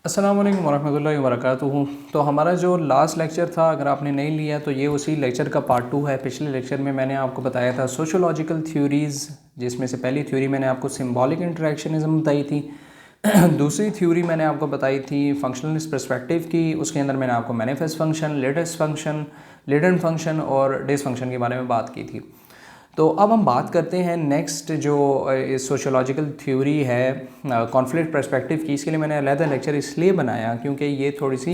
अस्सलाम वालेकुम वरहमतुल्लाहि वबरकातुहू। तो हमारा जो लास्ट लेक्चर था, अगर आपने नहीं लिया तो ये उसी लेक्चर का पार्ट 2 है। पिछले लेक्चर में मैंने आपको बताया था सोशोलॉजिकल थ्योरीज़, जिसमें से पहली थ्योरी मैंने आपको सिंबॉलिक इंटरेक्शनिज़म बताई थी। दूसरी थ्योरी मैंने आपको बताई थी फंक्शनलिस्ट पर्सपेक्टिव की। उसके अंदर मैंने आपको manifest function, latest function, latent function और डेस फंक्शन के बारे में बात की थी। तो अब हम बात करते हैं नेक्स्ट जो सोशोलॉजिकल थ्योरी है कॉन्फ्लिक्ट पर्सपेक्टिव की। इसके लिए मैंने अलग लेक्चर इसलिए बनाया क्योंकि ये थोड़ी सी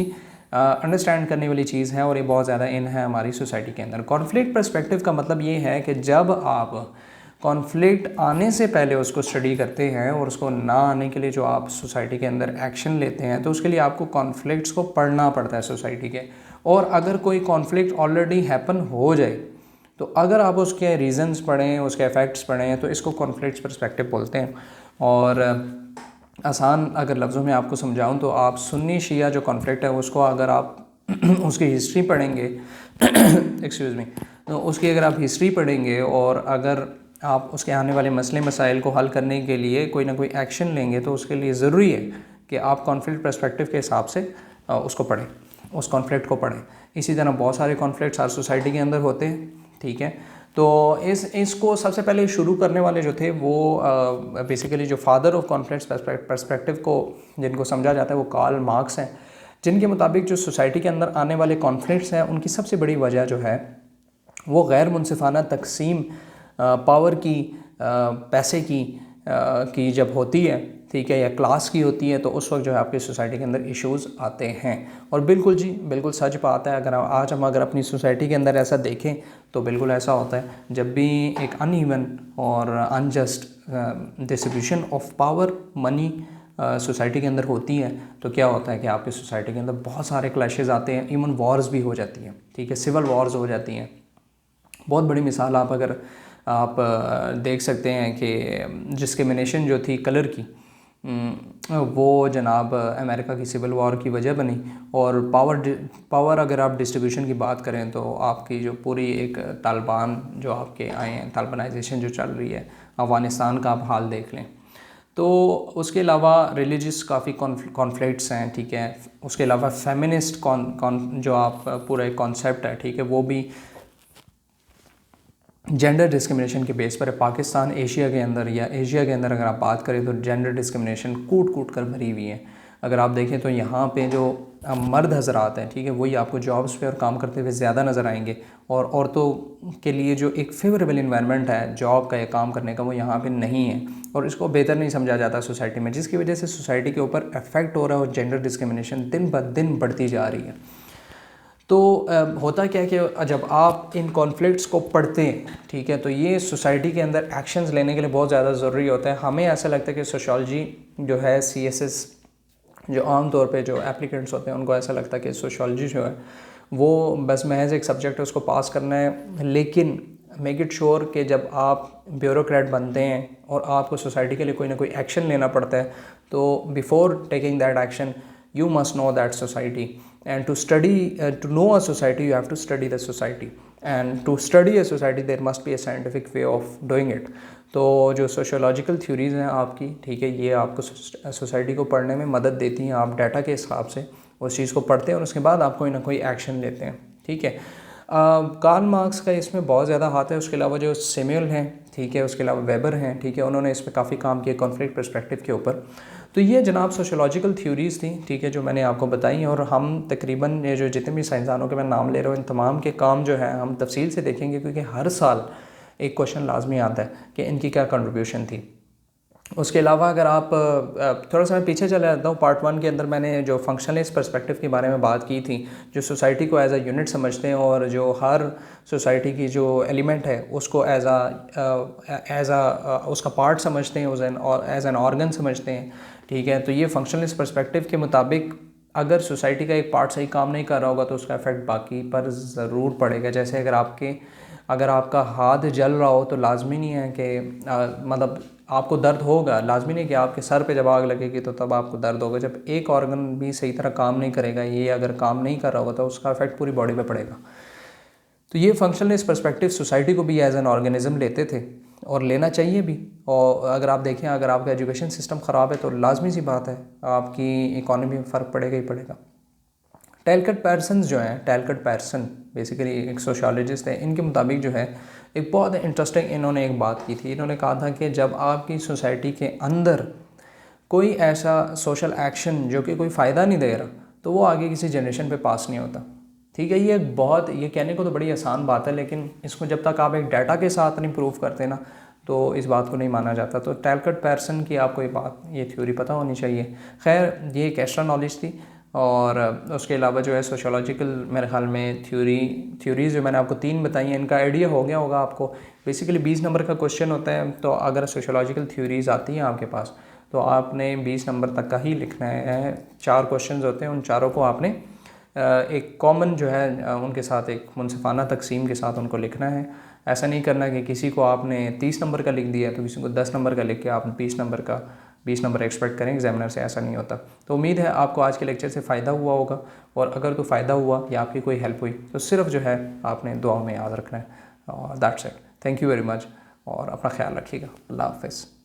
अंडरस्टैंड करने वाली चीज़ है और ये बहुत ज़्यादा इन है हमारी सोसाइटी के अंदर। कॉन्फ्लिक्ट पर्सपेक्टिव का मतलब ये है कि जब आप कॉन्फ्लिक्ट आने से पहले उसको स्टडी करते हैं और उसको ना आने के लिए जो आप सोसाइटी के अंदर एक्शन लेते हैं, तो उसके लिए आपको कॉन्फ्लिक्ट्स को पढ़ना पड़ता है सोसाइटी के। और अगर कोई कॉन्फ्लिक्ट ऑलरेडी हैपन हो जाए तो अगर आप उसके रीज़न्स पढ़ें, उसके इफ़ेक्ट्स पढ़ें, तो इसको कॉन्फ्लिक्ट्स पर्सपेक्टिव बोलते हैं। और आसान अगर लफ्ज़ों में आपको समझाऊं तो आप सुन्नी शिया जो कॉन्फ्लिक्ट है उसको अगर आप उसकी हिस्ट्री पढ़ेंगे एक्सक्यूज़ मी, तो उसकी अगर आप हिस्ट्री पढ़ेंगे और अगर आप उसके आने वाले मसले मसाइल को हल करने के लिए कोई ना कोई एक्शन लेंगे, तो उसके लिए ज़रूरी है कि आप कॉन्फ्लिक्ट पर्सपेक्टिव के हिसाब से उसको पढ़ें, उस कॉन्फ्लिक्ट को पढ़ें। इसी तरह बहुत सारे कॉन्फ्लिक्ट्स हर सोसाइटी के अंदर होते हैं, ठीक है। तो इसको सबसे पहले शुरू करने वाले जो थे वो बेसिकली जो फादर ऑफ कॉन्फ्लिक्ट्स पर्सपेक्टिव को जिनको समझा जाता है वो कार्ल मार्क्स हैं, जिनके मुताबिक जो सोसाइटी के अंदर आने वाले कॉन्फ्लिक्ट्स हैं उनकी सबसे बड़ी वजह जो है वो गैर मुनसिफाना तकसीम पावर की, पैसे की जब होती है, ठीक है, या क्लास की होती है, तो उस वक्त जो है आपकी सोसाइटी के अंदर इश्यूज़ आते हैं। और बिल्कुल जी बिल्कुल सच बात है। आज हम अपनी सोसाइटी के अंदर ऐसा देखें तो बिल्कुल ऐसा होता है। जब भी एक अनइवन और unjust distribution of power, money society के अंदर होती है, तो क्या होता है कि आपकी सोसाइटी के अंदर बहुत सारे क्लैशेज़ आते हैं, इवन वॉर्स भी हो जाती हैं, ठीक है, सिविल वॉर्स हो जाती हैं। बहुत बड़ी मिसाल आप देख सकते हैं कि डिस्क्रिमिनेशन जो थी कलर की, वो जनाब अमेरिका की सिविल वॉर की वजह बनी। और पावर अगर आप डिस्ट्रीब्यूशन की बात करें तो आपकी जो पूरी एक तालिबान जो आपके आए हैं, तालिबानाइजेशन जो चल रही है, अफ़गानिस्तान का आप हाल देख लें। तो उसके अलावा रिलीजियस काफ़ी कॉन्फ्लिक्ट्स हैं, ठीक है। उसके अलावा फेमिनिस्ट जो आप पूरा एक कॉन्सेप्ट है, ठीक है, वो भी जेंडर डिस्क्रिमिनेशन के बेस पर है। पाकिस्तान एशिया के अंदर या एशिया के अंदर अगर आप बात करें तो जेंडर डिस्क्रिमिनेशन कूट कूट कर भरी हुई है। अगर आप देखें तो यहाँ पे जो मर्द हजरात हैं, ठीक है, वही आपको जॉब्स पे और काम करते हुए ज़्यादा नज़र आएंगे। और औरतों के लिए जो एक फेवरेबल इन्वायरमेंट है जॉब का या काम करने का, वो यहाँ पे नहीं है और इसको बेहतर नहीं समझा जाता सोसाइटी में, जिसकी वजह से सोसाइटी के ऊपर इफेक्ट हो रहा है और जेंडर डिस्क्रिमिनेशन दिन ब दिन बढ़ती जा रही है। तो होता क्या है कि जब आप इन कॉन्फ्लिक्ट्स को पढ़ते हैं, ठीक है, तो ये सोसाइटी के अंदर एक्शंस लेने के लिए बहुत ज़्यादा ज़रूरी होता है। हमें ऐसा लगता है कि सोशोलॉजी जो है, CSS, जो आम तौर पे जो एप्लीकेंट्स होते हैं उनको ऐसा लगता है कि सोशोलॉजी जो है वो बस महज एक सब्जेक्ट है, उसको पास करना है। लेकिन मेक इट श्योर कि जब आप ब्यूरोक्रेट बनते हैं और आपको सोसाइटी के लिए कोई ना कोई एक्शन लेना पड़ता है, तो before taking that action you must know that society, and to study to know a society you have to study the society, and to study a society there must be a scientific way of doing it। तो जो sociological theories हैं आपकी, ठीक है, ये आपको society को पढ़ने में मदद देती हैं। आप डाटा के हिसाब से उस चीज़ को पढ़ते हैं और उसके बाद आप कोई ना कोई एक्शन लेते हैं, ठीक है। कार्ल मार्क्स का इसमें बहुत ज़्यादा हाथ है। उसके अलावा जो सैमुअल हैं, ठीक है, उसके अलावा वेबर हैं, ठीक है, उन्होंने इस पर काफ़ी काम किया कॉन्फ्लिक्ट पर्सपेक्टिव के ऊपर। तो ये जनाब सोशोलॉजिकल थ्योरीज़ थी, ठीक है, जो मैंने आपको बताई। और हम तकरीबन ये जो जितने भी साइंसदानों के मैं नाम ले रहा हूँ, इन तमाम के काम जो है हम तफसील से देखेंगे, क्योंकि हर साल एक क्वेश्चन लाजमी आता है कि इनकी क्या कंट्रीब्यूशन थी। उसके अलावा अगर आप थोड़ा सा मैं पीछे चला जाता हूँ, पार्ट 1 के अंदर मैंने जो फंक्शनलिस्ट पर्सपेक्टिव के बारे में बात की थी, जो सोसाइटी को एज अ यूनिट समझते हैं और जो हर सोसाइटी की जो एलिमेंट है उसको एज अ उसका पार्ट समझते हैं, एज एन ऑर्गन समझते हैं, ठीक है। तो ये फंक्शनलिस्ट पर्सपेक्टिव के मुताबिक अगर सोसाइटी का एक पार्ट सही काम नहीं कर रहा होगा तो उसका इफेक्ट बाकी पर ज़रूर पड़ेगा। जैसे अगर आपका हाथ जल रहा हो तो लाजमी नहीं है कि मतलब आपको दर्द होगा, लाजमी नहीं कि आपके सर पे जब आग लगेगी तो तब आपको दर्द होगा। जब एक ऑर्गन भी सही तरह काम नहीं करेगा, ये अगर काम नहीं कर रहा होगा, तो उसका इफेक्ट पूरी बॉडी पे पड़ेगा। तो ये फंक्शनलिस्ट पर्सपेक्टिव सोसाइटी को भी एज एन ऑर्गेनिज्म लेते थे और लेना चाहिए भी। और अगर आप देखें, अगर आपका एजुकेशन सिस्टम ख़राब है तो लाजमी सी बात है आपकी इकॉनमी में फ़र्क पड़ेगा ही पड़ेगा। टैलकट पैरसन जो हैं, टैलकट पैरसन बेसिकली एक सोशियोलॉजिस्ट है, इनके मुताबिक जो है एक बहुत इंटरेस्टिंग इन्होंने एक बात की थी। इन्होंने कहा था कि जब आपकी सोसाइटी के अंदर कोई ऐसा सोशल एक्शन जो कि कोई फ़ायदा नहीं दे रहा तो वो आगे किसी जनरेशन पे पास नहीं होता। ठीक है, ये बहुत, ये कहने को तो बड़ी आसान बात है, लेकिन इसको जब तक आप एक डाटा के साथ नहीं प्रूव करते ना तो इस बात को नहीं माना जाता। तो टैलकट पैरसन की आपको ये बात, ये थ्योरी पता होनी चाहिए। खैर, ये एक एक्स्ट्रा नॉलेज थी। और उसके अलावा जो है सोशियोलॉजिकल, मेरे ख्याल में थ्योरीज़ जो मैंने आपको 3 बताई हैं, इनका आइडिया हो गया होगा आपको। बेसिकली 20 नंबर का क्वेश्चन होता है, तो अगर सोशियोलॉजिकल थ्योरीज़ आती हैं आपके पास तो आपने 20 नंबर तक का ही लिखना है। 4 क्वेश्चंस होते हैं, उन चारों को आपने एक कॉमन जो है उनके साथ एक मुनसिफाना तकसीम के साथ उनको लिखना है। ऐसा नहीं करना कि किसी को आपने 30 नंबर का लिख दिया तो किसी को 10 नंबर का लिख के आपने 20 नंबर एक्सपेक्ट करें एग्जामिनर से, ऐसा नहीं होता। तो उम्मीद है आपको आज के लेक्चर से फ़ायदा हुआ होगा, और अगर तो फ़ायदा हुआ या आपकी कोई हेल्प हुई तो सिर्फ जो है आपने दुआ में याद रखना है। That's it, thank you very much, और अपना ख्याल रखिएगा। अल्लाह हाफ़िज़।